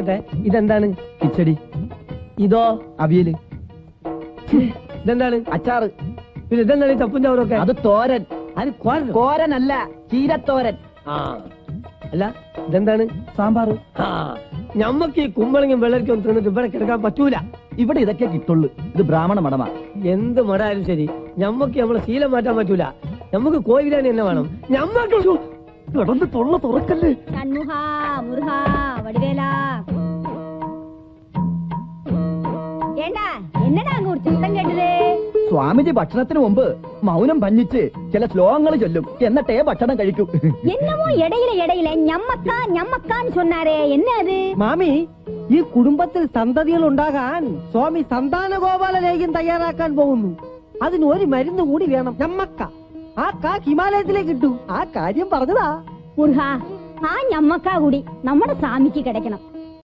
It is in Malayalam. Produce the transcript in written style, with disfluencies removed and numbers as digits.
നോക്കട്ടെ. ഇതെന്താണ്? കിച്ചടി. ഇതോ? അവിയല്. ഇതെന്താണ്? അച്ചാറ്. പിന്നെ ഇതെന്താണ്? ചപ്പും ചവറൊക്കെ? അത് തോരൻ. അത് കോരനല്ല, ചീരത്തോരൻ. ആ അല്ല, ഇതെന്താണ്? സാമ്പാർ. ആ, ഞമ്മക്ക് ഈ കുമ്പളങ്ങും വെള്ളരിക്കും തിന്നിട്ട് ഇവിടെ കിടക്കാൻ പറ്റൂല. ഇവിടെ ഇതൊക്കെ കിട്ടുള്ളൂ. ഇത് ബ്രാഹ്മണ മടമാ. എന്ത് മടായാലും ശരി, ഞമ്മക്ക് നമ്മളെ ശീലം മാറ്റാൻ പറ്റൂല. നമുക്ക് കോഴി ബിരിയാണി തന്നെ വേണം. ഞമ്മക്ക് കിടന്ന് തൊള്ള തുറക്കല്ലേ. സ്വാമിജി ഭക്ഷണത്തിന് മുമ്പ് മൗനം ഭഞ്ജിച്ച് ചില ശ്ലോകങ്ങൾ ചൊല്ലും, എന്നിട്ടേ ഭക്ഷണം കഴിക്കൂ. എന്നമോ ഇടയിലെ ഞമ്മക്കാന്ന് சொன்னாரே, என்ன அது? മാമി, ഈ കുടുംബത്തിൽ സന്തതികൾ ഉണ്ടാകാൻ സ്വാമി സന്താന ഗോപാല ലേഖ്യം തയ്യാറാക്കാൻ പോകുന്നു. അതിന് ഒരു മരുന്ന് കൂടി വേണം, ഞമ്മക്ക. ആ കാ ഹിമാലയത്തിലേക്ക് ഇട്ടു. ആ കാര്യം പറഞ്ഞതാ. മുരുക, ആ ഞമ്മക്കാ കൂടി നമ്മുടെ സ്വാമിക്ക് കിടക്കണം.